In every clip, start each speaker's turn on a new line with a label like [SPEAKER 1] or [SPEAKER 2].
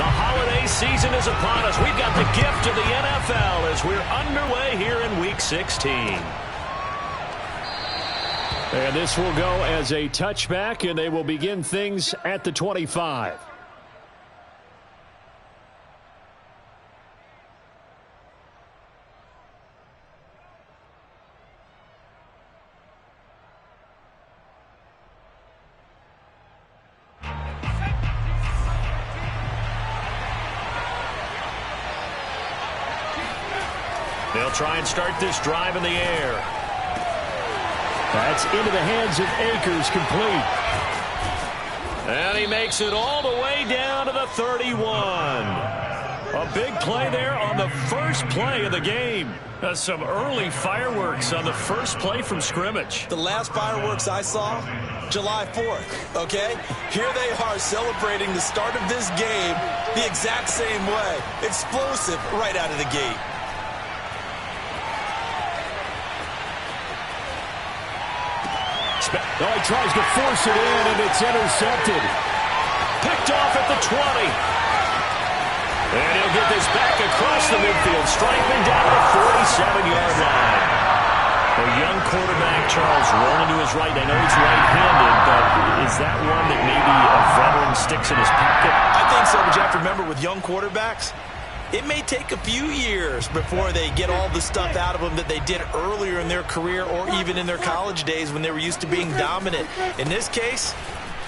[SPEAKER 1] The holiday season is upon us. We've got the gift of the NFL as we're underway here in Week 16.
[SPEAKER 2] And this will go as a touchback, and they will begin things at the 25.
[SPEAKER 1] They'll try and start this drive in the air.
[SPEAKER 2] That's into the hands of Akers, complete.
[SPEAKER 1] And he makes it all the way down to the 31. A big play there on the first play of the game. Some early fireworks on the first play from scrimmage.
[SPEAKER 3] The last fireworks I saw, July 4th, okay? Here they are celebrating the start of this game the exact same way. Explosive right out of the gate.
[SPEAKER 2] Oh, he tries to force it in, and it's intercepted.
[SPEAKER 1] Picked off at the 20. And he'll get this back across the midfield, striping down to the 47-yard line. A young quarterback, Charles, rolling to his right. I know he's right-handed, but is that one that maybe a veteran sticks in his pocket?
[SPEAKER 3] I think so, but you have to remember with young quarterbacks, it may take a few years before they get all the stuff out of them that they did earlier in their career or even in their college days when they were used to being dominant. In this case,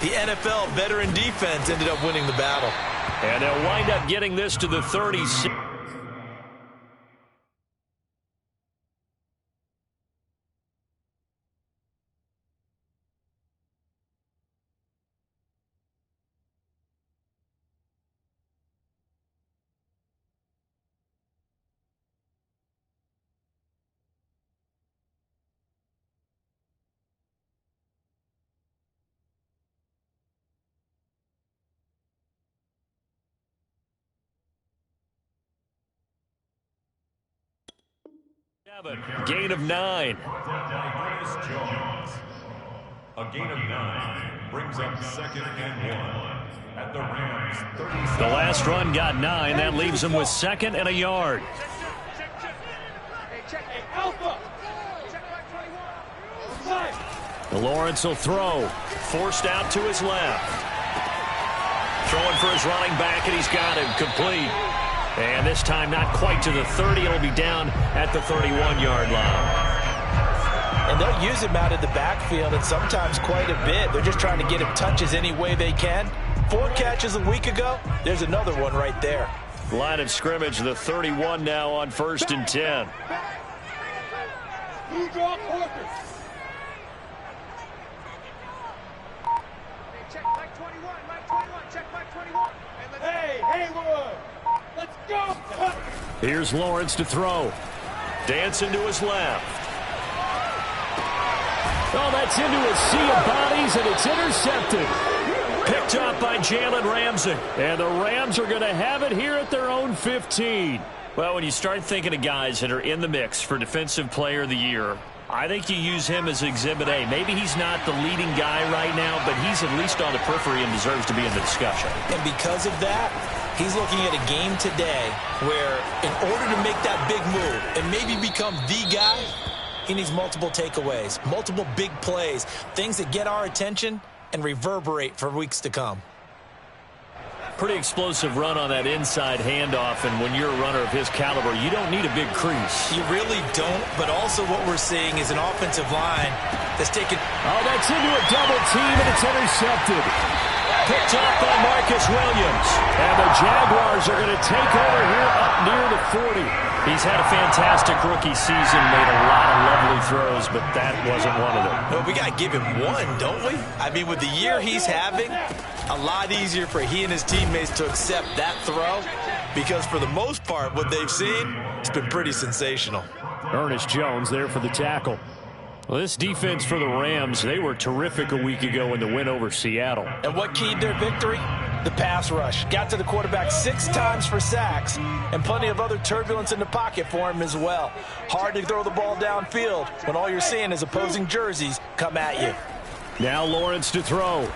[SPEAKER 3] the NFL veteran defense ended up winning the battle.
[SPEAKER 1] And they'll wind up getting this to the 36. Gain of 9.
[SPEAKER 4] A gain of 9 brings up 2nd and 1 at the Rams 30.
[SPEAKER 1] The last run got 9. That leaves them with 2nd and a yard. Lawrence will throw. Forced out to his left. Throwing for his running back, and he's got him complete. And this time not quite to the 30. It'll be down at the 31-yard line.
[SPEAKER 3] And they'll use him out of the backfield, and sometimes quite a bit. They're just trying to get him touches any way they can. 4 catches a week ago. There's another one right there.
[SPEAKER 1] Line of scrimmage, the 31 now on 1st and 10.
[SPEAKER 5] Check Mike 21, Mike 21, check Mike 21. Hey, Haywood! Let's go!
[SPEAKER 2] Here's Lawrence to throw.
[SPEAKER 1] Dancing to his left.
[SPEAKER 2] Oh, that's into a sea of bodies, and it's intercepted.
[SPEAKER 1] Picked up by Jalen Ramsey.
[SPEAKER 2] And the Rams are going to have it here at their own 15.
[SPEAKER 1] Well, when you start thinking of guys that are in the mix for Defensive Player of the Year, I think you use him as Exhibit A. Maybe he's not the leading guy right now, but he's at least on the periphery and deserves to be in the discussion.
[SPEAKER 3] And because of that, he's looking at a game today where in order to make that big move and maybe become the guy, he needs multiple takeaways, multiple big plays, things that get our attention and reverberate for weeks to come.
[SPEAKER 1] Pretty explosive run on that inside handoff, and when you're a runner of his caliber, you don't need a big crease.
[SPEAKER 3] You really don't, but also what we're seeing is an offensive line that's taken...
[SPEAKER 2] Oh, that's into a double team, and it's intercepted.
[SPEAKER 1] Picked up by Marcus Williams.
[SPEAKER 2] And the Jaguars are going to take over here up near the 40.
[SPEAKER 1] He's had a fantastic rookie season, made a lot of lovely throws, but that wasn't one of them.
[SPEAKER 3] Well, we got to give him one, don't we? I mean, with the year he's having, a lot easier for he and his teammates to accept that throw because for the most part, what they've seen, it's been pretty sensational.
[SPEAKER 2] Ernest Jones there for the tackle.
[SPEAKER 1] Well, this defense for the Rams, they were terrific a week ago in the win over Seattle.
[SPEAKER 3] And what keyed their victory? The pass rush. Got to the quarterback 6 times for sacks and plenty of other turbulence in the pocket for him as well. Hard to throw the ball downfield when all you're seeing is opposing jerseys come at you.
[SPEAKER 2] Now Lawrence to throw.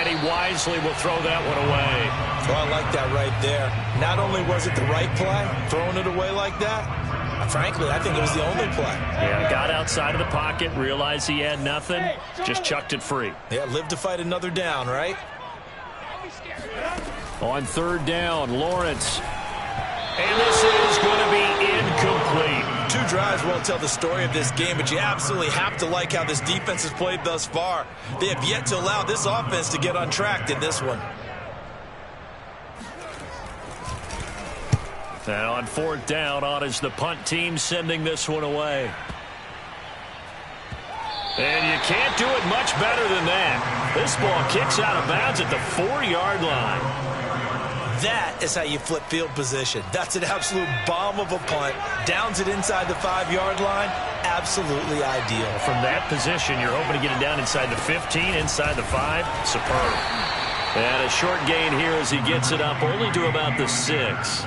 [SPEAKER 2] And he wisely will throw that one away.
[SPEAKER 3] Well, I like that right there. Not only was it the right play, throwing it away like that, frankly, I think it was the only play.
[SPEAKER 2] Yeah, got outside of the pocket, realized he had nothing, just chucked it free.
[SPEAKER 3] Yeah, live to fight another down, right?
[SPEAKER 2] On third down, Lawrence. And this is going to be incomplete.
[SPEAKER 3] 2 drives won't tell the story of this game, but you absolutely have to like how this defense has played thus far. They have yet to allow this offense to get untracked in this one.
[SPEAKER 2] And on fourth down, on is the punt team sending this one away. And you can't do it much better than that. This ball kicks out of bounds at the 4-yard line.
[SPEAKER 3] That is how you flip field position. That's an absolute bomb of a punt. Downs it inside the 5-yard line. Absolutely ideal.
[SPEAKER 2] From that position, you're hoping to get it down inside the 15, inside the 5. Superb. And a short gain here as he gets it up only to about the 6.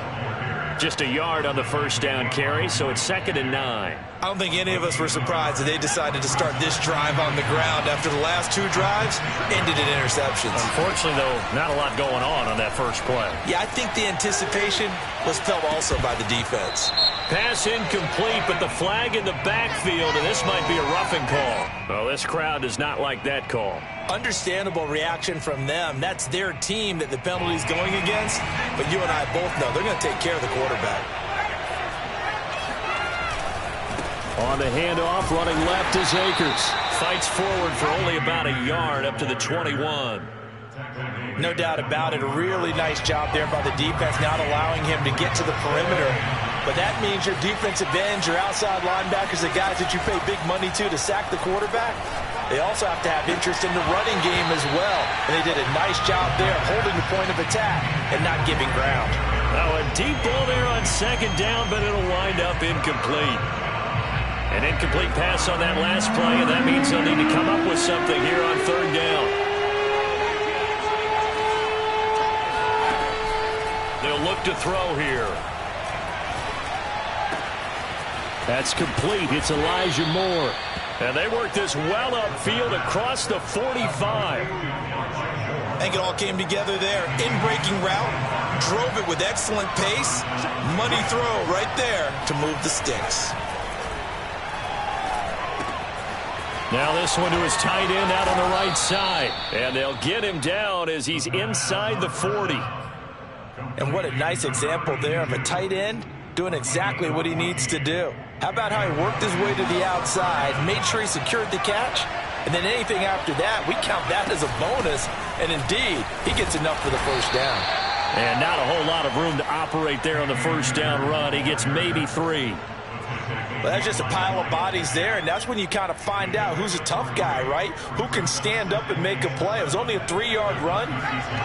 [SPEAKER 2] Just a yard on the first down carry, so it's 2nd and 9.
[SPEAKER 3] I don't think any of us were surprised that they decided to start this drive on the ground after the last 2 drives ended in interceptions.
[SPEAKER 2] Unfortunately, though, not a lot going on that first play.
[SPEAKER 3] Yeah, I think the anticipation was felt also by the defense.
[SPEAKER 2] Pass incomplete, but the flag in the backfield, and this might be a roughing call. Well, this crowd does not like that call.
[SPEAKER 3] Understandable reaction from them. That's their team that the penalty's going against. But you and I both know they're going to take care of the quarterback.
[SPEAKER 2] On the handoff, running left is Akers. Fights forward for only about a yard up to the 21.
[SPEAKER 3] No doubt about it. A really nice job there by the defense, not allowing him to get to the perimeter. But that means your defensive ends, your outside linebackers, the guys that you pay big money to sack the quarterback, they also have to have interest in the running game as well. And they did a nice job there holding the point of attack and not giving ground.
[SPEAKER 2] Now a deep ball there on 2nd down, but it'll wind up incomplete. An incomplete pass on that last play, and that means they'll need to come up with something here on 3rd down. They'll look to throw here. That's complete. It's Elijah Moore. And they work this well upfield across the 45.
[SPEAKER 3] I think it all came together there. In-breaking route, drove it with excellent pace. Money throw right there to move the sticks.
[SPEAKER 2] Now this one to his tight end out on the right side. And they'll get him down as he's inside the 40.
[SPEAKER 3] And what a nice example there of a tight end doing exactly what he needs to do. How about how he worked his way to the outside, made sure he secured the catch, and then anything after that, we count that as a bonus. And indeed, he gets enough for the first down.
[SPEAKER 2] And not a whole lot of room to operate there on the first down run. He gets maybe 3.
[SPEAKER 3] Well, that's just a pile of bodies there, and that's when you kind of find out who's a tough guy, right? Who can stand up and make a play. It was only a 3-yard run,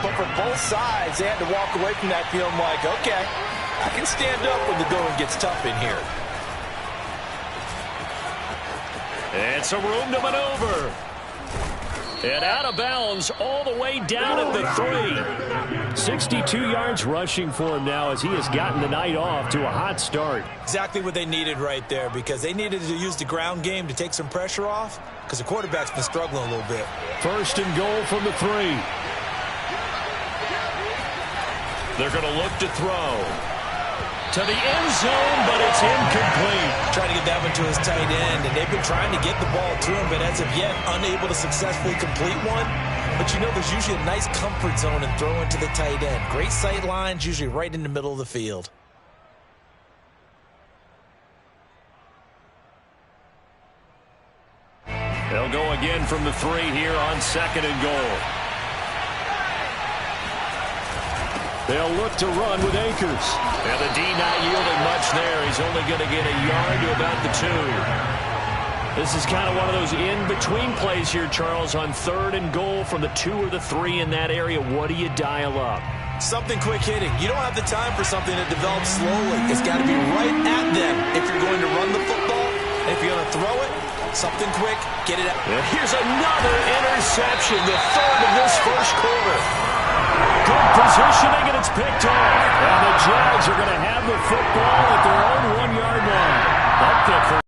[SPEAKER 3] but for both sides, they had to walk away from that feeling like, okay, I can stand up when the going gets tough in here.
[SPEAKER 2] And some room to maneuver. And out of bounds all the way down at the 3. 62 yards rushing for him now as he has gotten the night off to a hot start.
[SPEAKER 3] Exactly what they needed right there, because they needed to use the ground game to take some pressure off, because the quarterback's been struggling a little bit.
[SPEAKER 2] 1st and goal from the 3. They're going to look to throw. To the end zone, but it's incomplete.
[SPEAKER 3] Trying to get that one to his tight end, and they've been trying to get the ball to him, but as of yet, unable to successfully complete one. But you know, there's usually a nice comfort zone in throwing to the tight end. Great sight lines, usually right in the middle of the field.
[SPEAKER 2] They'll go again from the 3 here on 2nd and goal. They'll look to run with Akers. And the D not yielding much there. He's only going to get a yard to about the 2. This is kind of one of those in-between plays here, Charles, on 3rd and goal from the 2 or the 3 in that area. What do you dial up?
[SPEAKER 3] Something quick hitting. You don't have the time for something that develops slowly. It's got to be right at them if you're going to run the football. And if you're going to throw it, something quick, get it out.
[SPEAKER 2] And here's another interception, the 3rd of this first quarter. Good positioning, and it's picked off. And the Jags are going to have the football at their own 1-yard line. That pick for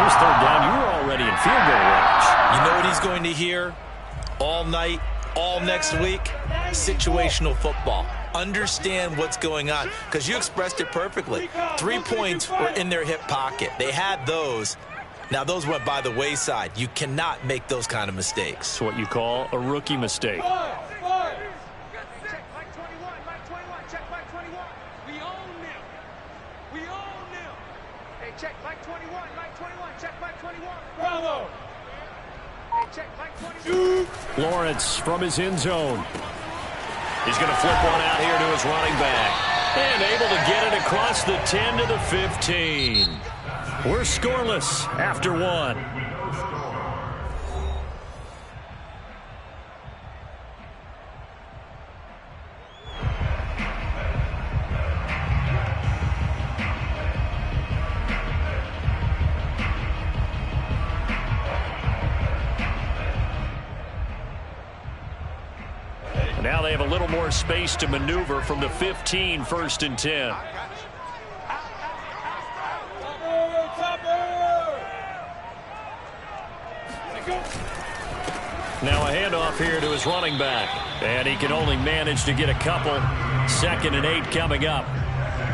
[SPEAKER 2] here's 3rd down. You were already in field goal range.
[SPEAKER 3] You know what he's going to hear all night? all next week, situational football. Understand what's going on, because you expressed it perfectly. 3 points were in their hip pocket. They had those. Now, those went by the wayside. You cannot make those kind of mistakes.
[SPEAKER 2] It's what you call a rookie mistake.
[SPEAKER 5] Check Mike 21, Mike 21, check Mike 21. We own them. We own them. Hey, check Mike 21, Mike 21, check Mike 21. Bravo. Hey, check Mike 21.
[SPEAKER 2] Lawrence from his end zone. He's going to flip one out here to his running back. And able to get it across the 10 to the 15. We're scoreless after one. Now they have a little more space to maneuver from the 15, 1st and 10. Now a handoff here to his running back. And he can only manage to get a couple. 2nd and 8 coming up.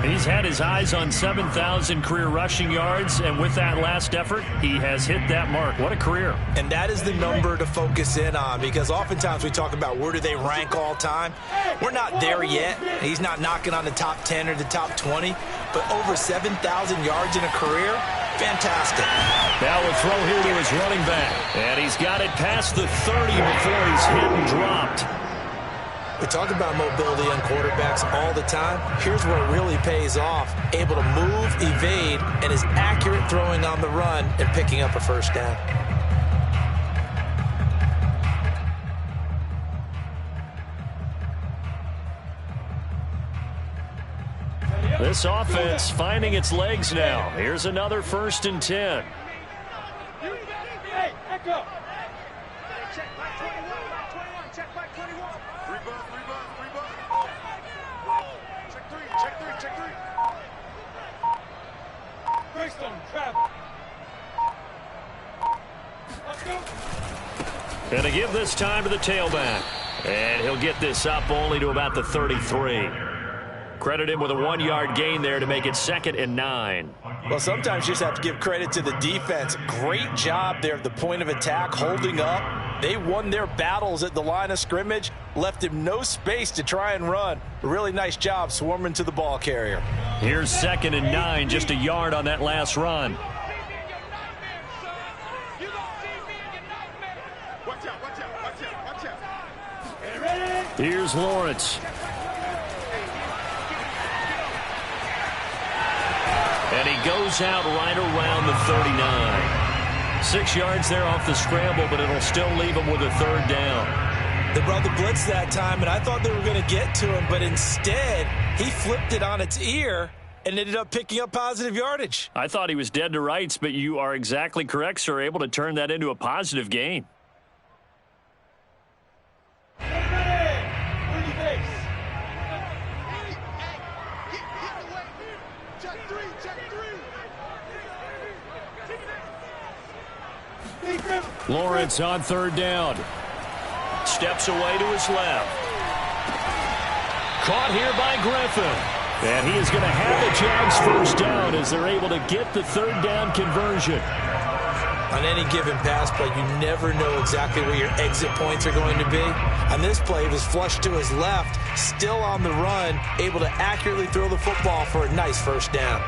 [SPEAKER 2] He's had his eyes on 7,000 career rushing yards, and with that last effort, he has hit that mark. What a career.
[SPEAKER 3] And that is the number to focus in on, because oftentimes we talk about where do they rank all time. We're not there yet. He's not knocking on the top 10 or the top 20, but over 7,000 yards in a career, fantastic.
[SPEAKER 2] Now a throw here to his running back, and he's got it past the 30 before he's hit and dropped.
[SPEAKER 3] We talk about mobility on quarterbacks all the time. Here's where it really pays off. Able to move, evade, and is accurate throwing on the run and picking up a first down.
[SPEAKER 2] This offense finding its legs now. Here's another 1st and 10.
[SPEAKER 5] Hey, echo. Check Mike 21, Mike 21, check Mike 21. Check 3. Greystone, travel. Let's go.
[SPEAKER 2] And to give this time to the tailback. And he'll get this up only to about the 33. Credit him with a 1-yard gain there to make it 2nd and 9.
[SPEAKER 3] Well, sometimes you just have to give credit to the defense. Great job there at the point of attack, holding up. They won their battles at the line of scrimmage, left him no space to try and run. A really nice job swarming to the ball carrier.
[SPEAKER 2] Here's 2nd and 9, just a yard on that last run. Here's Lawrence. And he goes out right around the 39. 6 yards there off the scramble, but it'll still leave him with a 3rd down.
[SPEAKER 3] They brought the blitz that time, and I thought they were going to get to him, but instead he flipped it on its ear and ended up picking up positive yardage.
[SPEAKER 2] I thought he was dead to rights, but you are exactly correct, sir, able to turn that into a positive gain. Lawrence on 3rd down. Steps away to his left. Caught here by Griffin. And he is going to have the Jags 1st down as they're able to get the 3rd down conversion.
[SPEAKER 3] On any given pass play, you never know exactly where your exit points are going to be. On this play, it was flushed to his left, still on the run, able to accurately throw the football for a nice 1st down.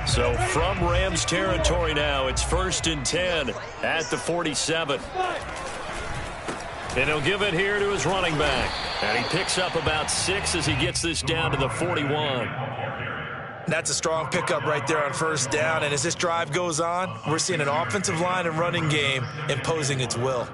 [SPEAKER 2] So from Rams territory now, it's 1st and 10 at the 47. And he'll give it here to his running back. And he picks up about 6 as he gets this down to the 41.
[SPEAKER 3] That's a strong pickup right there on 1st down. And as this drive goes on, we're seeing an offensive line and running game imposing its will.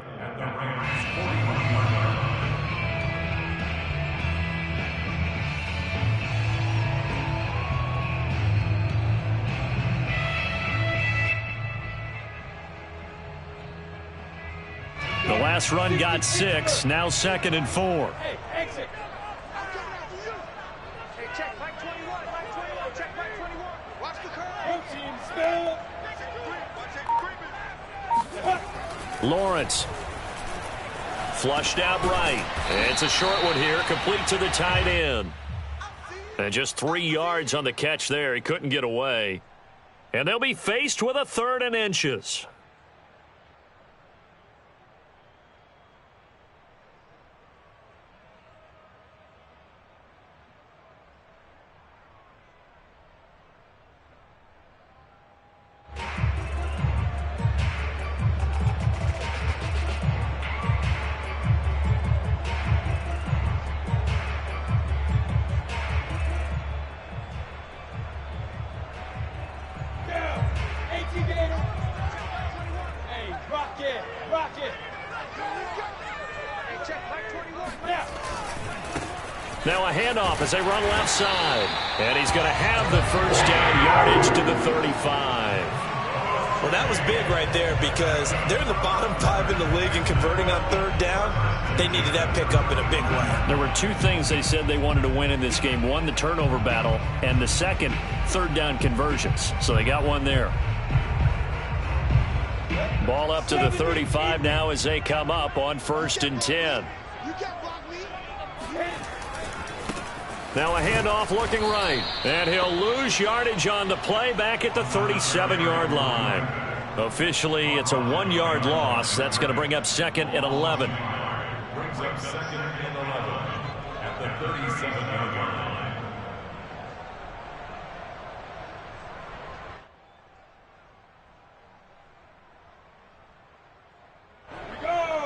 [SPEAKER 2] The last run got 6, now 2nd and 4.
[SPEAKER 5] Hey, exit. Hey, check Mike 21, Mike 21, check Mike 21. Watch the curve.
[SPEAKER 2] Lawrence.
[SPEAKER 1] Flushed out right. It's a short one here, complete to the tight end. And just 3 yards on the catch there. He couldn't get away. And they'll be faced with a 3rd and inches. Now a handoff as they run left side. And he's going to have the first down, yardage to the 35.
[SPEAKER 3] Well, that was big right there because they're in the bottom 5 in the league and converting on 3rd down. They needed that pickup in a big way.
[SPEAKER 1] There were 2 things they said they wanted to win in this game. One, the turnover battle, and the second, 3rd down conversions. So they got one there. Ball up to the 35 now as they come up on 1st and 10. Now a handoff looking right. And he'll lose yardage on the play back at the 37-yard line. Officially, it's a 1-yard loss. That's going to bring up 2nd and 11.
[SPEAKER 4] Brings up 2nd and 11 at the 37-yard line.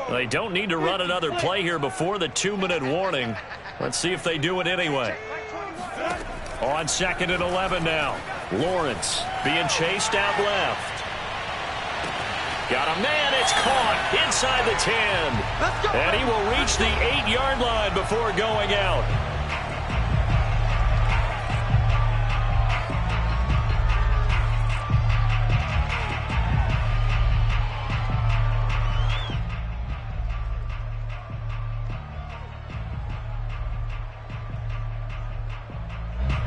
[SPEAKER 1] They don't need to run another play here before the 2-minute warning. Let's see if they do it anyway. On 2nd and 11 now. Lawrence being chased out left. Got a man. It's caught inside the 10. And he will reach the 8-yard line before going out.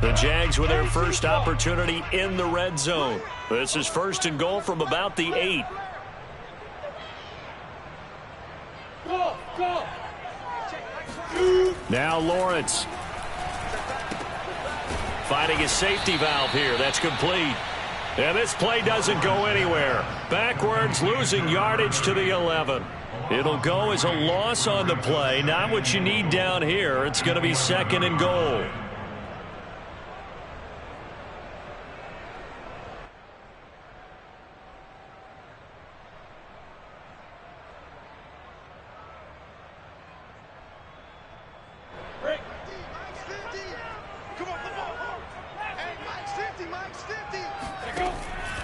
[SPEAKER 1] The Jags with their first opportunity in the red zone. This is 1st and goal from about the 8. Now Lawrence. Finding his safety valve here. That's complete. And this play doesn't go anywhere. Backwards, losing yardage to the 11. It'll go as a loss on the play. Not what you need down here. It's going to be 2nd and goal.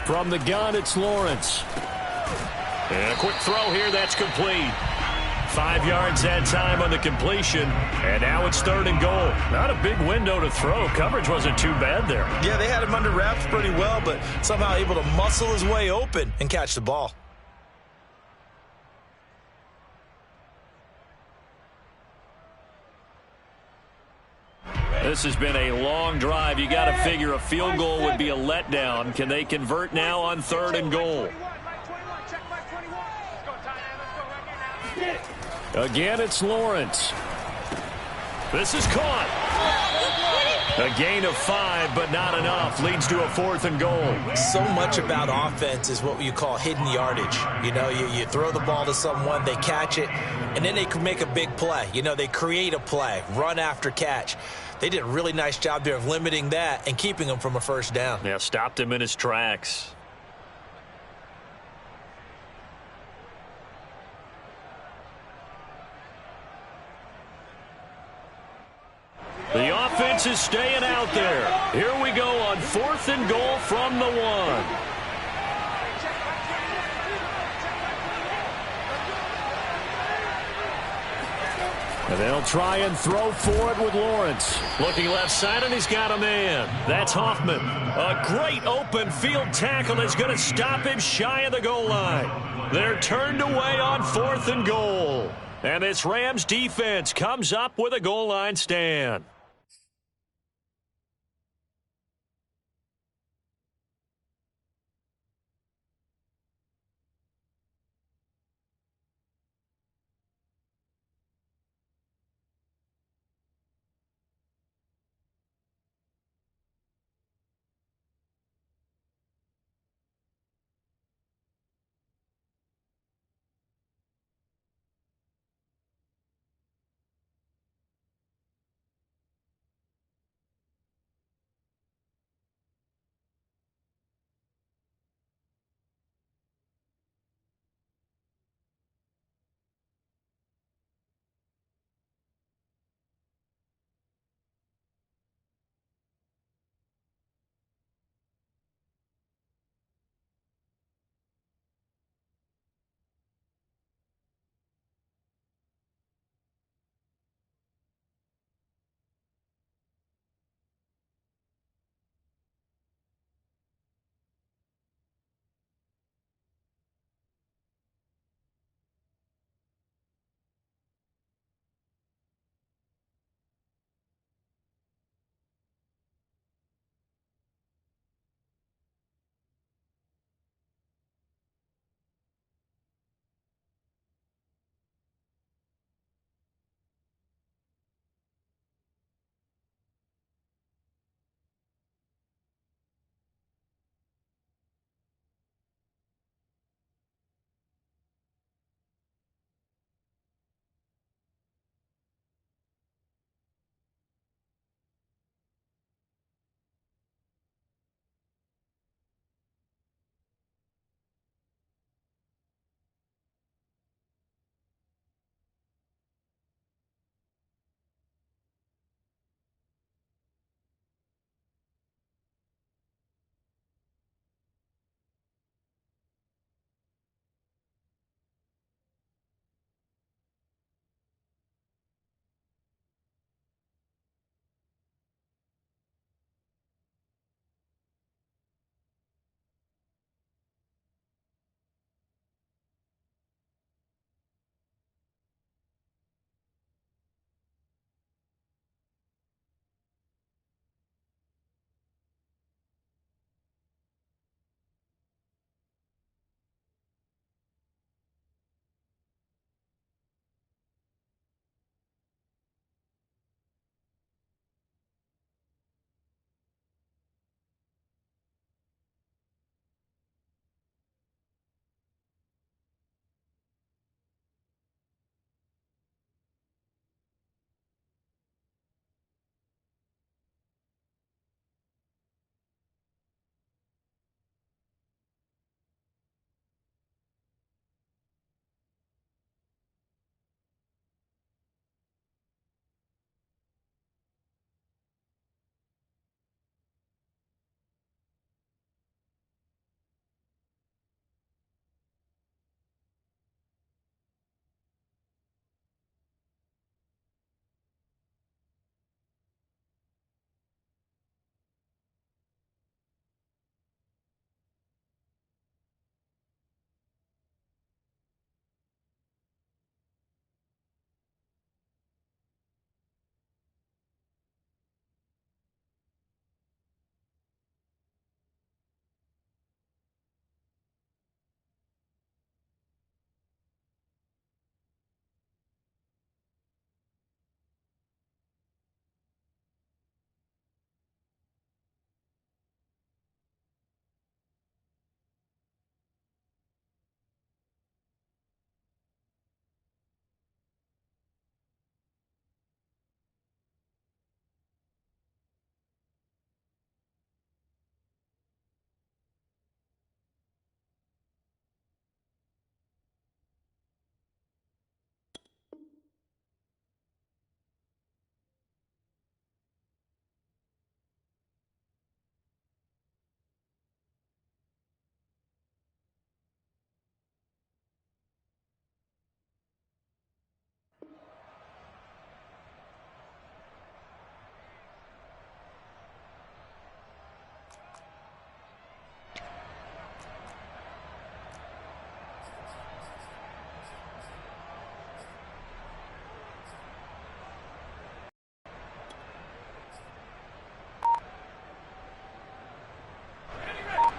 [SPEAKER 1] From the gun, it's Lawrence. And a quick throw here, that's complete. 5 yards that time on the completion, and now it's 3rd and goal. Not a big window to throw. Coverage wasn't too bad there.
[SPEAKER 3] Yeah, they had him under wraps pretty well, but somehow able to muscle his way open and catch the ball.
[SPEAKER 1] This has been a long drive. You got to figure a field goal would be a letdown. Can they convert now on 3rd and goal? Again, it's Lawrence. This is caught. A gain of 5, but not enough. Leads to a 4th and goal.
[SPEAKER 3] So much about offense is what you call hidden yardage. You know, you throw the ball to someone, they catch it, and then they can make a big play. You know, they create a play, run after catch. They did a really nice job there of limiting that and keeping him from a 1st down.
[SPEAKER 1] Yeah, stopped him in his tracks. The offense is staying out there. Here we go on 4th and goal from the 1. And they'll try and throw for it with Lawrence. Looking left side, and he's got a man. That's Hoffman. A great open field tackle is going to stop him shy of the goal line. They're turned away on 4th and goal. And this Rams defense comes up with a goal line stand.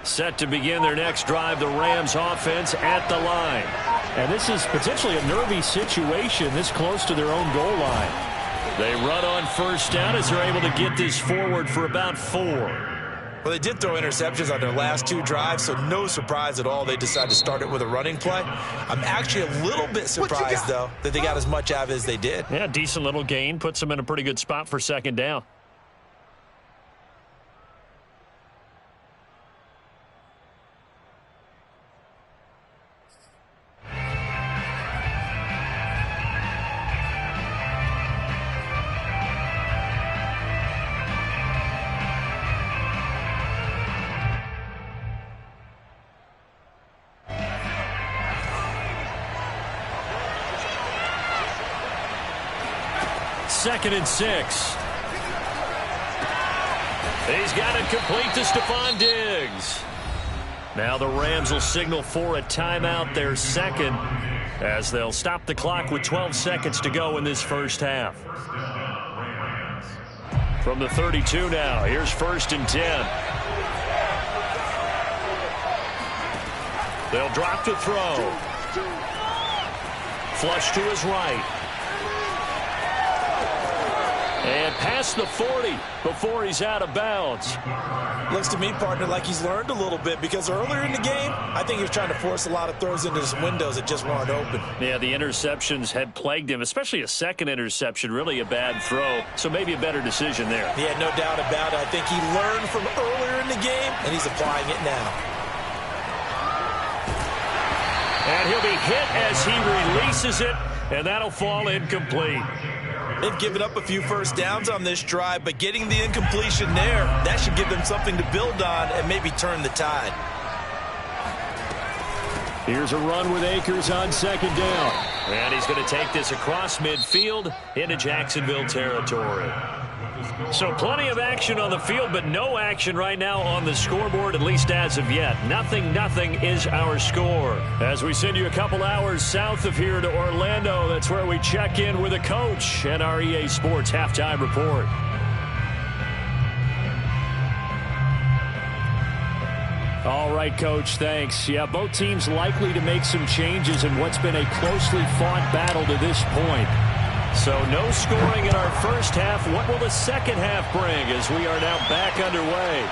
[SPEAKER 2] Set to begin their next drive, the Rams offense at the line.
[SPEAKER 1] And this is potentially a nervy situation this close to their own goal line.
[SPEAKER 2] They run on first down as they're able to get this forward for about 4.
[SPEAKER 3] Well, they did throw interceptions on their last 2 drives, so no surprise at all they decided to start it with a running play. I'm actually a little bit surprised, though, that they got as much out of it as they did.
[SPEAKER 1] Yeah, decent little gain. Puts them in a pretty good spot for second down.
[SPEAKER 2] Second and 6. He's got it complete to Stephon Diggs. Now the Rams will signal for a timeout, their second, as they'll stop the clock with 12 seconds to go in this first half. From the 32 now, here's 1st and 10. They'll drop to throw. Flush to his right. And past the 40 before he's out of bounds.
[SPEAKER 3] Looks to me, partner, like he's learned a little bit, because earlier in the game, I think he was trying to force a lot of throws into his windows that just weren't open.
[SPEAKER 1] Yeah, the interceptions had plagued him, especially a second interception, really a bad throw. So maybe a better decision there.
[SPEAKER 3] Yeah, no doubt about it. I think he learned from earlier in the game, and he's applying it now.
[SPEAKER 2] And he'll be hit as he releases it, and that'll fall incomplete.
[SPEAKER 3] They've given up a few first downs on this drive, but getting the incompletion there, that should give them something to build on and maybe turn the tide.
[SPEAKER 2] Here's a run with Akers on second down. And he's going to take this across midfield into Jacksonville territory. So plenty of action on the field, but no action right now on the scoreboard, at least as of yet. 0-0 is our score. As we send you a couple hours south of here to Orlando, that's where we check in with a coach and our EA Sports Halftime Report.
[SPEAKER 1] All right, Coach, thanks. Yeah, both teams likely to make some changes in what's been a closely fought battle to this point.
[SPEAKER 2] So no scoring in our first half. What will the second half bring as we are now back underway?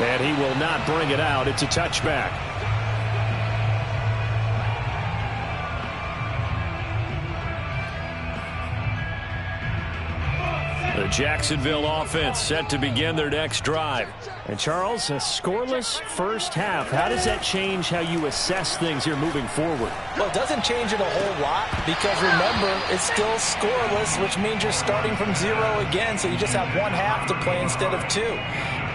[SPEAKER 1] And he will not bring it out. It's a touchback.
[SPEAKER 2] The Jacksonville offense set to begin their next drive.
[SPEAKER 1] And Charles, a scoreless first half. How does that change how you assess things here moving forward?
[SPEAKER 3] Well, it doesn't change it a whole lot because, remember, it's still scoreless, which means you're starting from 0 again, so you just have 1 half to play instead of 2.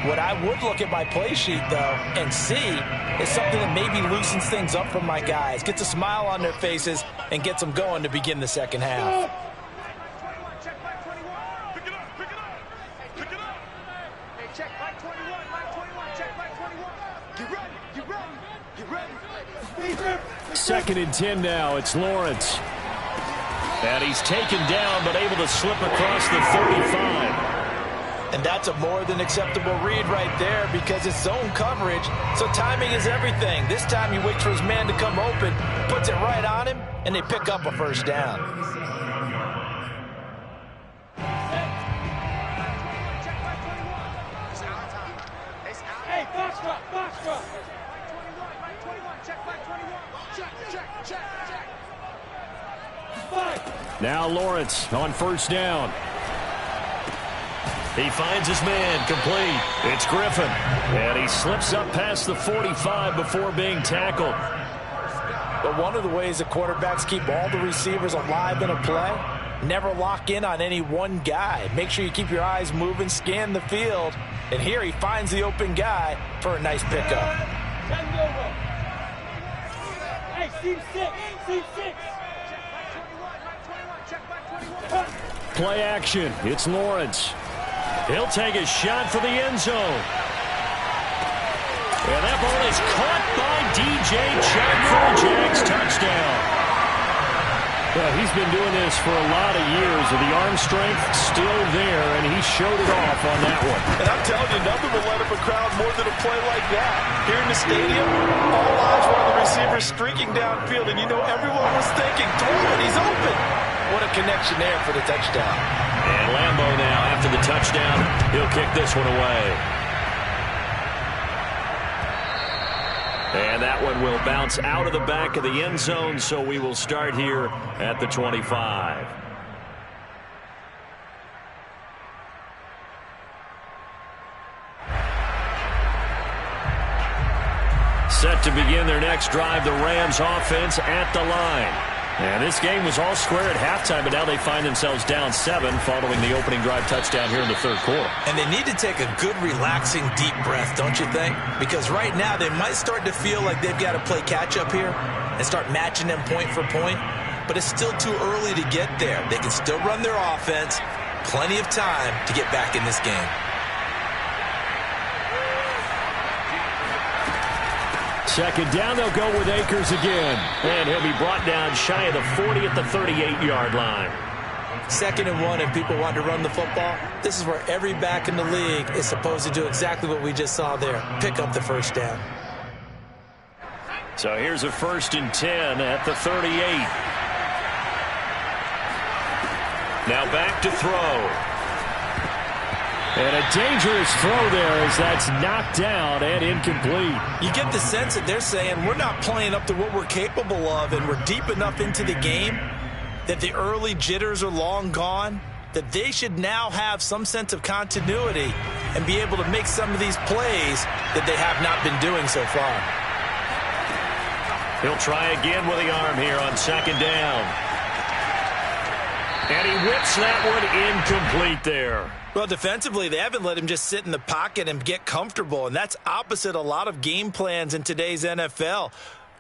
[SPEAKER 3] What I would look at my play sheet, though, and see is something that maybe loosens things up for my guys, gets a smile on their faces, and gets them going to begin the second half.
[SPEAKER 2] Second and 10 now. It's Lawrence. And he's taken down, but able to slip across the 35.
[SPEAKER 3] And that's a more than acceptable read right there because it's zone coverage, so timing is everything. This time he waits for his man to come open, puts it right on him, and they pick up a first down.
[SPEAKER 5] Hey, box drop, box drop.
[SPEAKER 2] Now Lawrence on first down. He finds his man complete. It's Griffin. And he slips up past the 45 before being tackled.
[SPEAKER 3] But one of the ways the quarterbacks keep all the receivers alive in a play, never lock in on any one guy. Make sure you keep your eyes moving, scan the field. And here he finds the open guy for a nice pickup.
[SPEAKER 5] Hey, seam 6.
[SPEAKER 2] Play action. It's Lawrence. He'll take a shot for the end zone. And that ball is caught by DJ Chark for a Jags touchdown. Well, he's been doing this for a lot of years, with the arm strength still there, and he showed it off on that one.
[SPEAKER 3] And I'm telling you, nothing will let up a crowd more than a play like that. Here in the stadium, all eyes were on the receiver streaking downfield, and you know everyone was thinking, throw it, he's open. What a connection there for the touchdown.
[SPEAKER 2] And Lambo now, after the touchdown, he'll kick this one away. And that one will bounce out of the back of the end zone, so we will start here at the 25. Set to begin their next drive, the Rams offense at the line. And this game was all square at halftime, but now they find themselves down 7 following the opening drive touchdown here in the third quarter.
[SPEAKER 3] And they need to take a good, relaxing, deep breath, don't you think? Because right now they might start to feel like they've got to play catch-up here and start matching them point for point. But it's still too early to get there. They can still run their offense. Plenty of time to get back in this game.
[SPEAKER 2] Second down, they'll go with Akers again. And he'll be brought down shy of the 40 at the 38-yard line.
[SPEAKER 3] 2nd and 1, and people want to run the football. This is where every back in the league is supposed to do exactly what we just saw there. Pick up the first down.
[SPEAKER 2] So here's a 1st and 10 at the 38. Now back to throw. And a dangerous throw there as that's knocked down and incomplete.
[SPEAKER 3] You get the sense that they're saying we're not playing up to what we're capable of, and we're deep enough into the game that the early jitters are long gone, that they should now have some sense of continuity and be able to make some of these plays that they have not been doing so far.
[SPEAKER 2] He'll try again with the arm here on 2nd down. And he whips that one incomplete there.
[SPEAKER 3] Well, defensively, they haven't let him just sit in the pocket and get comfortable, and that's opposite a lot of game plans in today's NFL.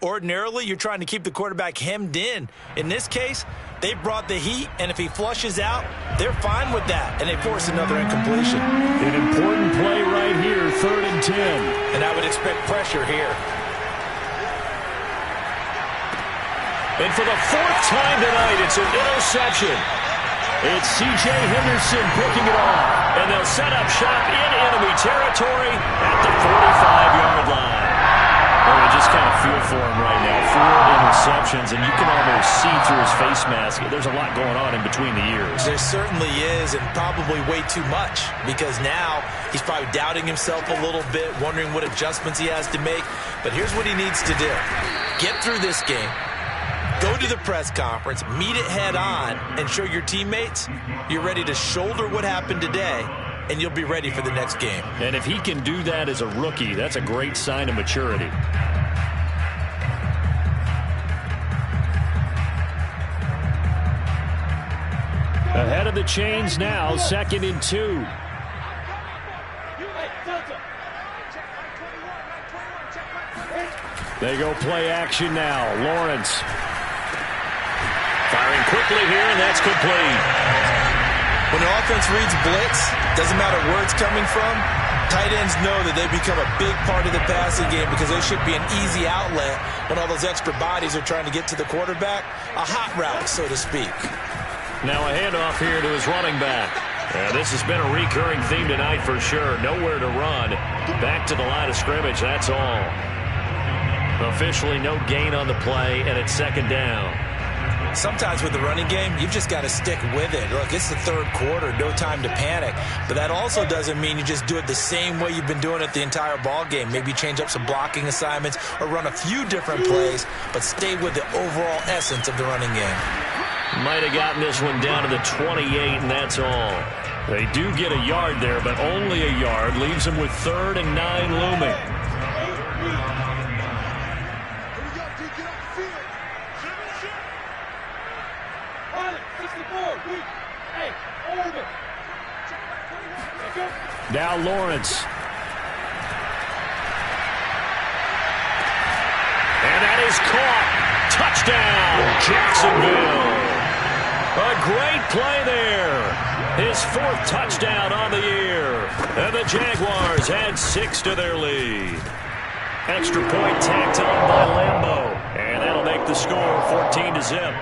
[SPEAKER 3] Ordinarily, you're trying to keep the quarterback hemmed in. In this case, they brought the heat, and if he flushes out, they're fine with that, and they force another incompletion.
[SPEAKER 2] An important play right here, 3rd and 10.
[SPEAKER 3] And I would expect pressure here.
[SPEAKER 2] And for the 4th time tonight, it's an interception. It's C.J. Henderson picking it off. And they'll set up shop in enemy territory at the 45-yard line. Oh, you just kind of feel for him right now. 4 interceptions, and you can almost see through his face mask. There's a lot going on in between the ears.
[SPEAKER 3] There certainly is, and probably way too much, because now he's probably doubting himself a little bit, wondering what adjustments he has to make. But here's what he needs to do. Get through this game. Go to the press conference, meet it head on, and show your teammates you're ready to shoulder what happened today, and you'll be ready for the next game.
[SPEAKER 2] And if he can do that as a rookie, that's a great sign of maturity. Ahead of the chains now, 2nd and 2. They go play action now. Lawrence firing quickly here, and that's complete.
[SPEAKER 3] When an offense reads blitz, doesn't matter where it's coming from, tight ends know that they become a big part of the passing game because they should be an easy outlet when all those extra bodies are trying to get to the quarterback. A hot route, so to speak.
[SPEAKER 2] Now a handoff here to his running back. This has been a recurring theme tonight for sure. Nowhere to run. Back to the line of scrimmage, that's all. Officially no gain on the play, and it's 2nd down.
[SPEAKER 3] Sometimes with the running game, you've just got to stick with it. Look, it's the 3rd quarter, no time to panic. But that also doesn't mean you just do it the same way you've been doing it the entire ball game. Maybe change up some blocking assignments or run a few different plays, but stay with the overall essence of the running game.
[SPEAKER 2] Might have gotten this one down to the 28, and that's all. They do get a yard there, but only a yard. Leaves them with 3rd and 9 looming. Now Lawrence. And that is caught. Touchdown, Jacksonville. A great play there. His 4th touchdown on the year. And the Jaguars add 6 to their lead. Extra point tacked on by Lambo. And that'll make the score 14-0.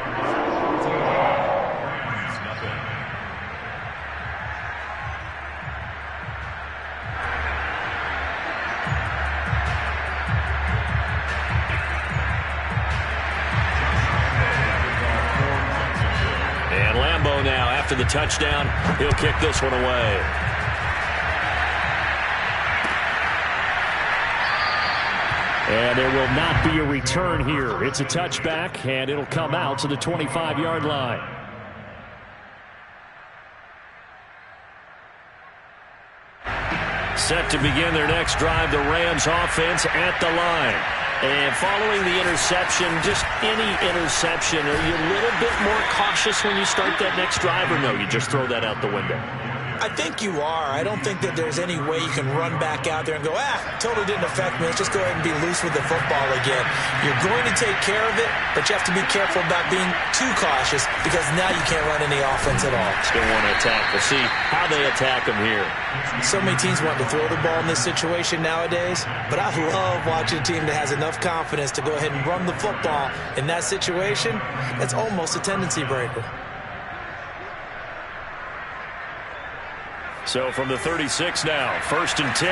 [SPEAKER 2] after the touchdown. He'll kick this one away.
[SPEAKER 1] And there will not be a return here. It's a touchback, and it'll come out to the 25-yard line.
[SPEAKER 2] Set to begin their next drive, the Rams offense at the line. And following the interception, just any interception, are you a little bit more cautious when you start that next drive, or no, you just throw that out the window?
[SPEAKER 3] I think you are. I don't think that there's any way you can run back out there and go, totally didn't affect me. Let's just go ahead and be loose with the football again. You're going to take care of it, but you have to be careful about being too cautious because now you can't run any offense at all.
[SPEAKER 2] Still want to attack. We'll see how they attack them here.
[SPEAKER 3] So many teams want to throw the ball in this situation nowadays, but I love watching a team that has enough confidence to go ahead and run the football in that situation. That's almost a tendency breaker.
[SPEAKER 2] So from the 36 now, 1st and 10.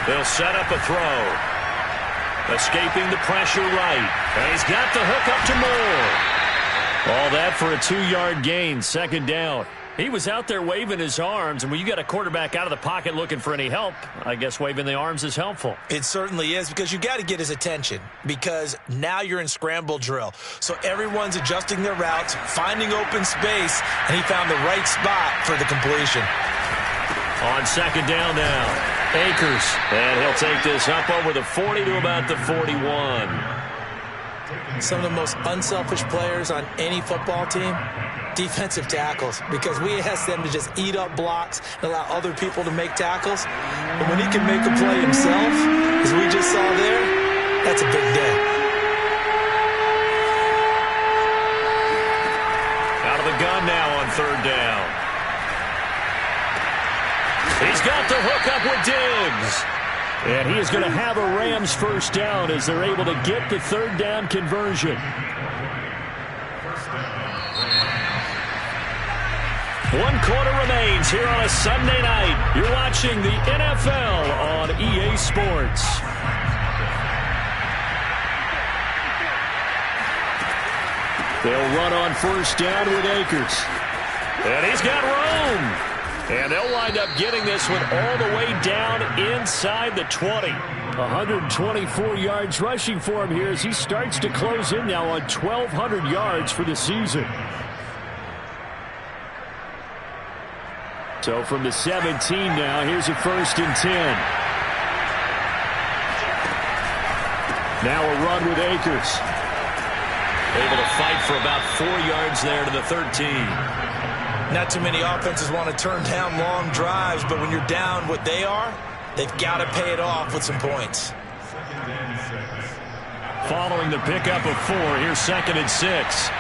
[SPEAKER 2] They'll set up a throw. Escaping the pressure right. And he's got the hook up to Moore. All that for a 2-yard gain, 2nd down. He was out there waving his arms, and when you got a quarterback out of the pocket looking for any help, I guess waving the arms is helpful.
[SPEAKER 3] It certainly is, because you got to get his attention, because now you're in scramble drill. So everyone's adjusting their routes, finding open space, and he found the right spot for the completion.
[SPEAKER 2] On 2nd down now, Akers, and he'll take this up over the 40 to about the 41.
[SPEAKER 3] Some of the most unselfish players on any football team, defensive tackles, because we ask them to just eat up blocks and allow other people to make tackles. But when he can make a play himself, as we just saw there, that's a big day.
[SPEAKER 2] Out of the gun now on 3rd down. He's got the hook up with Diggs.
[SPEAKER 1] And he is going to have a Rams 1st down as they're able to get the 3rd down conversion.
[SPEAKER 2] 1 quarter remains here on a Sunday night. You're watching the NFL on EA Sports.
[SPEAKER 1] They'll run on 1st down with Akers.
[SPEAKER 2] And he's got room. And they'll wind up getting this one all the way down inside the 20.
[SPEAKER 1] 124 yards rushing for him here as he starts to close in now on 1,200 yards for the season. So from the 17 now, here's a 1st and 10. Now a run with Akers.
[SPEAKER 2] Able to fight for about 4 yards there to the 13.
[SPEAKER 3] Not too many offenses want to turn down long drives, but when you're down what they are, they've got to pay it off with some points.
[SPEAKER 2] Following the pickup of 4, here's 2nd and 6.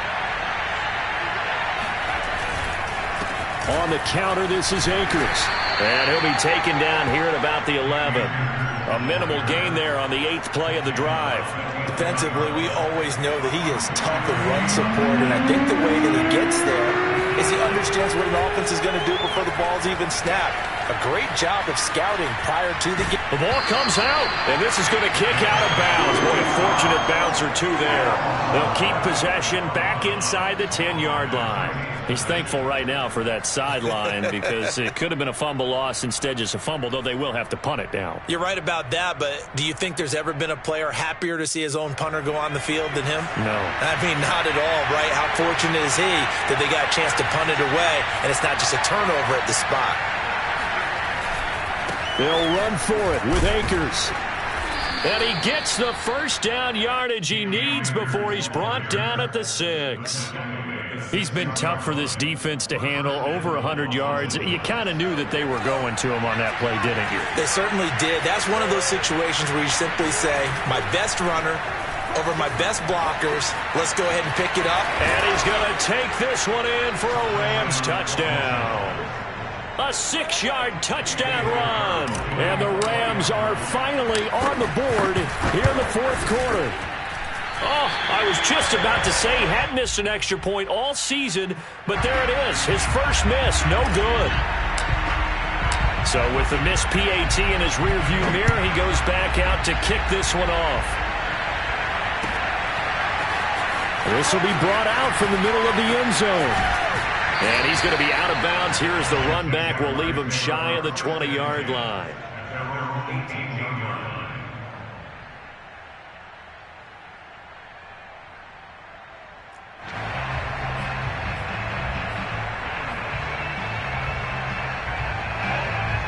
[SPEAKER 1] On the counter, this is Akers.
[SPEAKER 2] And he'll be taken down here at about the 11. A minimal gain there on the 8th play of the drive.
[SPEAKER 3] Defensively, we always know that he is tough in run support, and I think the way that he gets there is he understands what an offense is going to do before the ball's even snapped. A great job of scouting prior to the game.
[SPEAKER 2] The ball comes out, and this is going to kick out of bounds. Boy, a fortunate bounce or two there. They'll keep possession back inside the 10-yard line.
[SPEAKER 1] He's thankful right now for that sideline because it could have been a fumble loss instead just a fumble, though they will have to punt it down.
[SPEAKER 3] You're right about that, but do you think there's ever been a player happier to see his own punter go on the field than him?
[SPEAKER 1] No.
[SPEAKER 3] I mean, not at all, right? How fortunate is he that they got a chance to punt it away, and it's not just a turnover at the spot.
[SPEAKER 1] They'll run for it with Akers.
[SPEAKER 2] And he gets the 1st down yardage he needs before he's brought down at the 6.
[SPEAKER 1] He's been tough for this defense to handle, over 100 yards. You kind of knew that they were going to him on that play, didn't you?
[SPEAKER 3] They certainly did. That's one of those situations where you simply say, my best runner over my best blockers. Let's go ahead and pick it up.
[SPEAKER 2] And he's going to take this one in for a Rams touchdown. A 6-yard touchdown run.
[SPEAKER 1] And the Rams are finally on the board here in the 4th quarter.
[SPEAKER 2] Oh, I was just about to say he hadn't missed an extra point all season, but there it is. His first miss, no good. So with the missed PAT in his rearview mirror, he goes back out to kick this one off. This will be brought out from the middle of the end zone. And he's going to be out of bounds. Here's the run back. We'll leave him shy of the 20-yard line.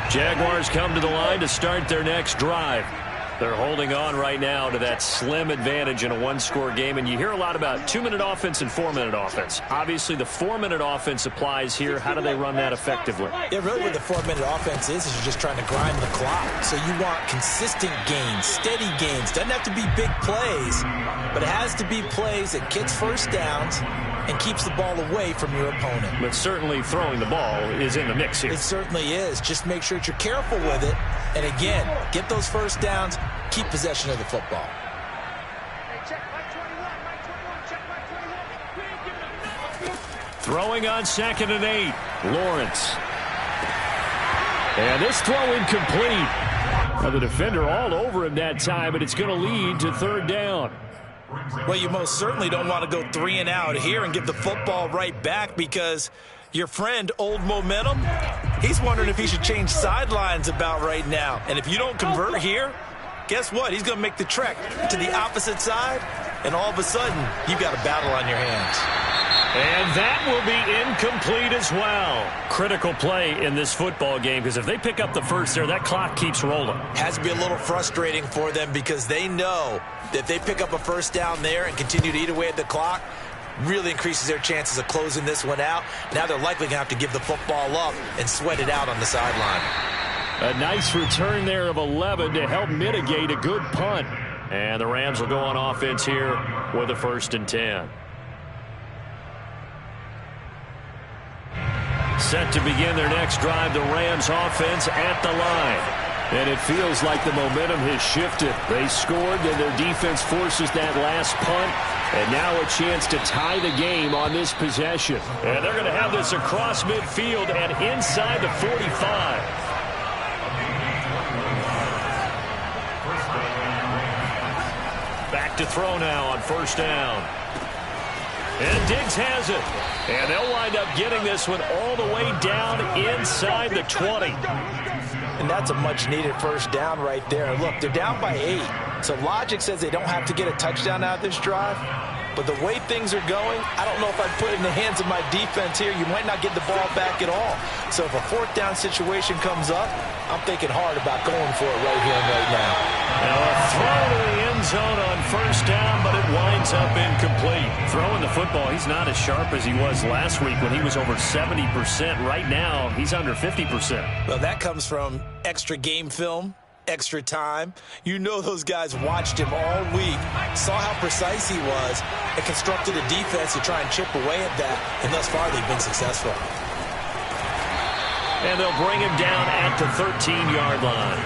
[SPEAKER 2] Jaguars come to the line to start their next drive. They're holding on right now to that slim advantage in a one-score game. And you hear a lot about 2-minute offense and 4-minute offense. Obviously, the 4-minute offense applies here. How do they run that effectively?
[SPEAKER 3] Yeah, really what the 4-minute offense is you're just trying to grind the clock. So you want consistent gains, steady gains. Doesn't have to be big plays, but it has to be plays that gets first downs and keeps the ball away from your opponent.
[SPEAKER 2] But certainly throwing the ball is in the mix here.
[SPEAKER 3] It certainly is. Just make sure that you're careful with it. And again, get those first downs, keep possession of the football.
[SPEAKER 5] Hey, check Mike 21, Mike 21, check Mike 21. We ain't giving up.
[SPEAKER 2] Throwing on 2nd and 8. Lawrence. And this throw incomplete. Now the defender all over him that time, but it's going to lead to 3rd down.
[SPEAKER 3] Well, you most certainly don't want to go 3 and out here and give the football right back because your friend, Old Momentum, he's wondering if he should change sidelines about right now. And if you don't convert here, guess what? He's going to make the trek to the opposite side, and all of a sudden, you've got a battle on your hands.
[SPEAKER 2] And that will be incomplete as well. Critical play in this football game because if they pick up the first there, that clock keeps rolling.
[SPEAKER 3] Has to be a little frustrating for them because they know that if they pick up a first down there and continue to eat away at the clock, really increases their chances of closing this one out. Now they're likely going to have to give the football up and sweat it out on the sideline.
[SPEAKER 2] A nice return there of 11 to help mitigate a good punt. And the Rams will go on offense here with a 1st and 10. Set to begin their next drive, the Rams offense at the line. And it feels like the momentum has shifted. They scored, and their defense forces that last punt. And now a chance to tie the game on this possession. And they're going to have this across midfield and inside the 45. Back to throw now on 1st down. And Diggs has it. And they'll wind up getting this one all the way down inside the 20.
[SPEAKER 3] And that's a much-needed first down right there. Look, they're down by 8. So logic says they don't have to get a touchdown out of this drive. But the way things are going, I don't know if I'd put it in the hands of my defense here. You might not get the ball back at all. So if a 4th down situation comes up, I'm thinking hard about going for it right here and right now.
[SPEAKER 2] Now a throw to the end zone on 1st down, but it winds up incomplete. Throwing the football, he's not as sharp as he was last week when he was over 70%. Right now, he's under 50%.
[SPEAKER 3] Well, that comes from extra game film, extra time. You know those guys watched him all week, saw how precise he was, and constructed a defense to try and chip away at that, and thus far they've been successful.
[SPEAKER 2] And they'll bring him down at the 13-yard line.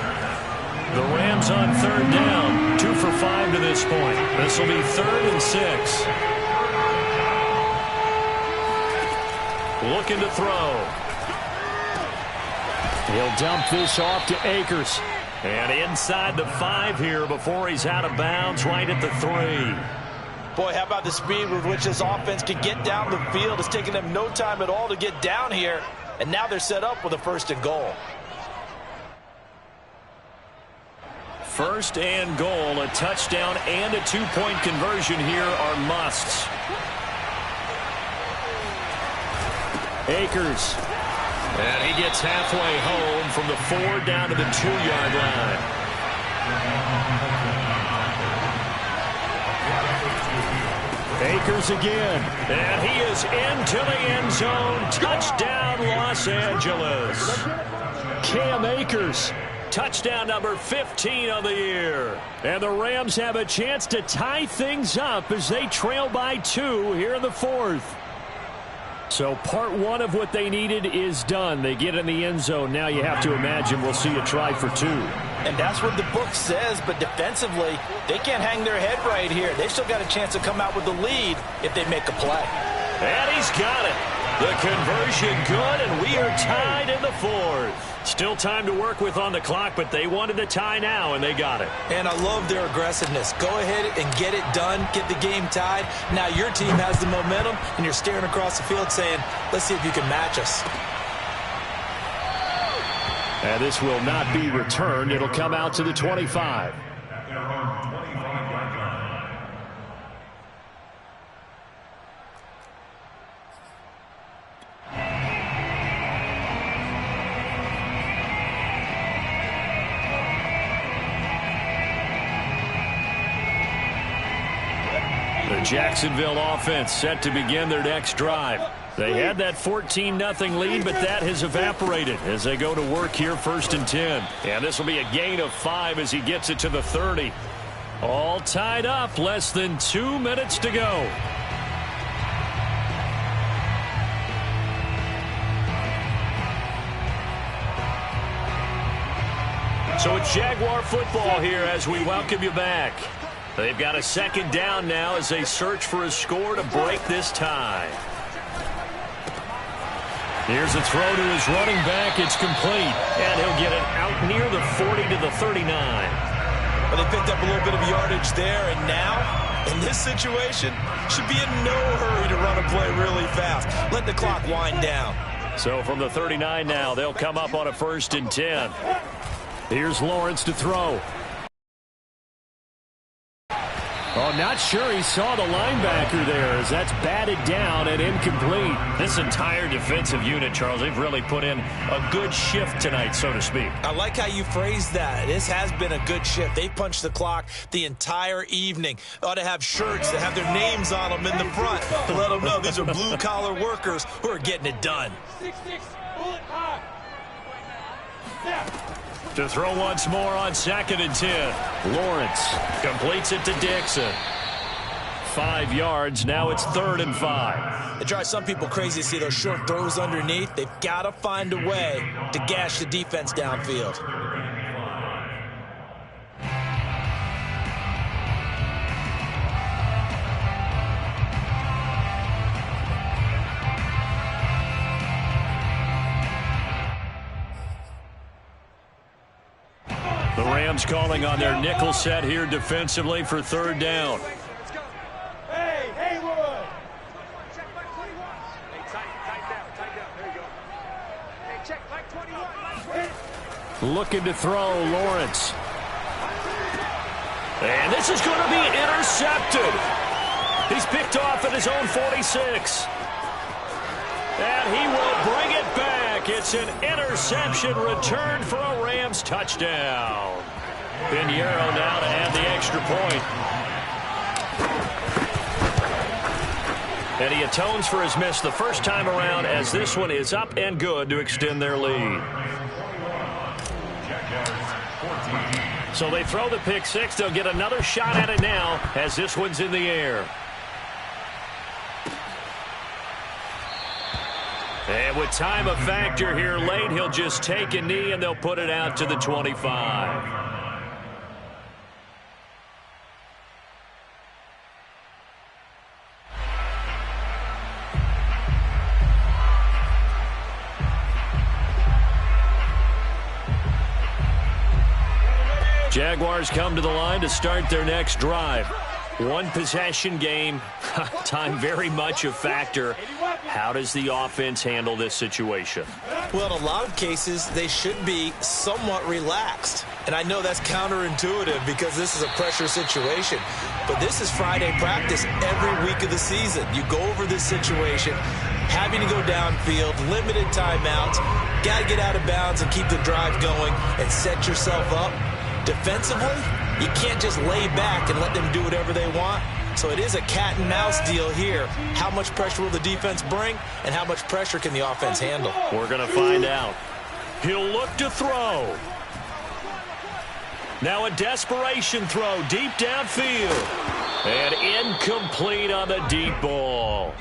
[SPEAKER 2] The Rams on 3rd down, 2 for 5 to this point. This will be 3rd and 6. Looking to throw. He'll dump this off to Akers. And inside the 5 here before he's out of bounds, right at the 3.
[SPEAKER 3] Boy, how about the speed with which this offense can get down the field? It's taken them no time at all to get down here. And now they're set up with a 1st and goal.
[SPEAKER 2] 1st and goal, a touchdown and a 2-point conversion here are musts. Akers. And he gets halfway home from the 4 down to the 2-yard line. Akers again. And he is into the end zone. Touchdown, Los Angeles. Cam Akers. Touchdown number 15 of the year. And the Rams have a chance to tie things up as they trail by 2 here in the 4th. So part 1 of what they needed is done. They get in the end zone. Now you have to imagine we'll see a try for 2.
[SPEAKER 3] And that's what the book says, but defensively, they can't hang their head right here. They've still got a chance to come out with the lead if they make a play.
[SPEAKER 2] And he's got it.
[SPEAKER 1] The conversion good, and we are tied in the fourth. Still time to work with on the clock, but they wanted the tie now, and they got it.
[SPEAKER 3] And I love their aggressiveness. Go ahead and get it done. Get the game tied. Now your team has the momentum, and you're staring across the field saying, let's see if you can match us.
[SPEAKER 1] And this will not be returned. It'll come out to the 25. The Jacksonville offense set to begin their next drive. They had that 14-0 lead, but that has evaporated as they go to work here 1st and 10. And this will be a gain of 5 as he gets it to the 30. All tied up, less than 2 minutes to go. So it's Jaguar football here as we welcome you back. They've got a 2nd down now as they search for a score to break this tie. Here's a throw to his running back. It's complete. And he'll get it out near the 40 to the 39.
[SPEAKER 3] Well, they picked up a little bit of yardage there, and now, in this situation, should be in no hurry to run a play really fast. Let the clock wind down.
[SPEAKER 1] So from the 39 now, they'll come up on a 1st and 10. Here's Lawrence to throw. Oh, not sure he saw the linebacker there as that's batted down and incomplete. This entire defensive unit, Charles, they've really put in a good shift tonight, so to speak.
[SPEAKER 3] I like how you phrased that. This has been a good shift. They punched the clock the entire evening. Ought to have shirts that have their names on them in the front to let them know these are blue-collar workers who are getting it done.
[SPEAKER 5] 6-6, bullet high. Snap.
[SPEAKER 1] To throw once more on 2nd and 10. Lawrence completes it to Dixon. 5 yards. Now it's 3rd and 5.
[SPEAKER 3] It drives some people crazy to see those short throws underneath. They've got to find a way to gash the defense downfield.
[SPEAKER 1] The Rams calling on their nickel set here defensively for 3rd down.
[SPEAKER 5] Let's go. Hey, Haywood. Check back 21. Hey, tight down. There you go. Hey, check back 21.
[SPEAKER 1] Looking to throw, Lawrence. And this is going to be intercepted. He's picked off at his own 46. And he will bring it back. It's an interception return for a Rams touchdown. Pinheiro now to add the extra point. And he atones for his miss the first time around as this one is up and good to extend their lead. So they throw the pick 6. They'll get another shot at it now as this one's in the air. And with time a factor here late, he'll just take a knee and they'll put it out to the 25. Jaguars come to the line to start their next drive. One possession game, time very much a factor. How does the offense handle this situation?
[SPEAKER 3] Well, in a lot of cases, they should be somewhat relaxed. And I know that's counterintuitive because this is a pressure situation. But this is Friday practice every week of the season. You go over this situation, having to go downfield, limited timeouts, got to get out of bounds and keep the drive going and set yourself up. Defensively, you can't just lay back and let them do whatever they want. So it is a cat and mouse deal here. How much pressure will the defense bring, and how much pressure can the offense handle?
[SPEAKER 1] We're going to find out. He'll look to throw. Now a desperation throw deep downfield. And incomplete on the deep ball.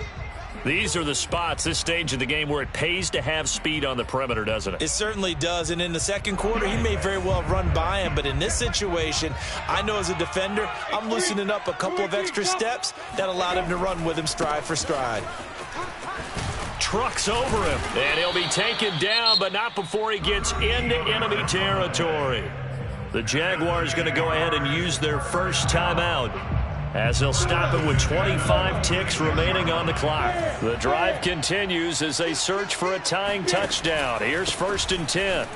[SPEAKER 1] These are the spots, this stage of the game, where it pays to have speed on the perimeter, doesn't it?
[SPEAKER 3] It certainly does, and in the second quarter, he may very well have run by him, but in this situation, I know as a defender, I'm loosening up a couple of extra steps that allowed him to run with him stride for stride.
[SPEAKER 1] trucks over him. And he'll be taken down, but not before he gets into enemy territory. The Jaguars going to go ahead and use their first timeout, as they'll stop it with 25 ticks remaining on the clock. The drive continues as they search for a tying touchdown. Here's 1st and 10.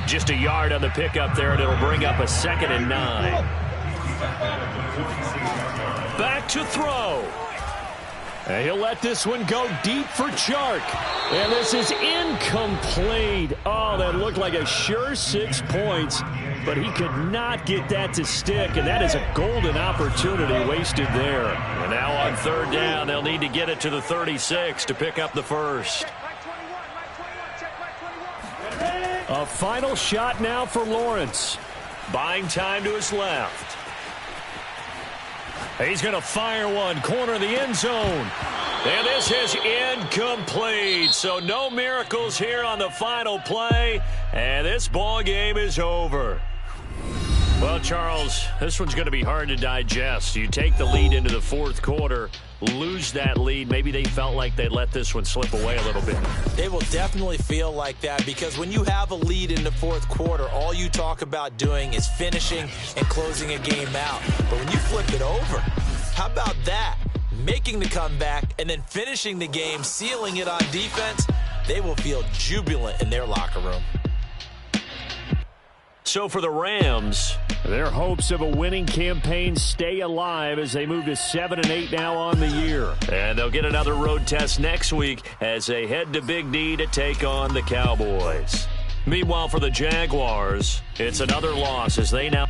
[SPEAKER 1] Just a yard on the pickup there, and it'll bring up a 2nd and 9. Back to throw. And he'll let this one go deep for Chark. And this is incomplete. Oh, that looked like a sure 6 points, but he could not get that to stick, and that is a golden opportunity wasted there. And now on 3rd down, they'll need to get it to the 36 to pick up the first. A final shot now for Lawrence. Buying time to his left. He's going to fire one, corner of the end zone. And this is incomplete. So no miracles here on the final play. And this ball game is over. Well, Charles, this one's going to be hard to digest. You take the lead into the 4th quarter, lose that lead. Maybe they felt like they let this one slip away a little bit.
[SPEAKER 3] They will definitely feel like that, because when you have a lead in the 4th quarter, all you talk about doing is finishing and closing a game out. But when you flip it over, how about that? Making the comeback and then finishing the game, sealing it on defense, they will feel jubilant in their locker room.
[SPEAKER 1] So for the Rams, their hopes of a winning campaign stay alive as they move to 7-8 now on the year. And they'll get another road test next week as they head to Big D to take on the Cowboys. Meanwhile, for the Jaguars, it's another loss as they now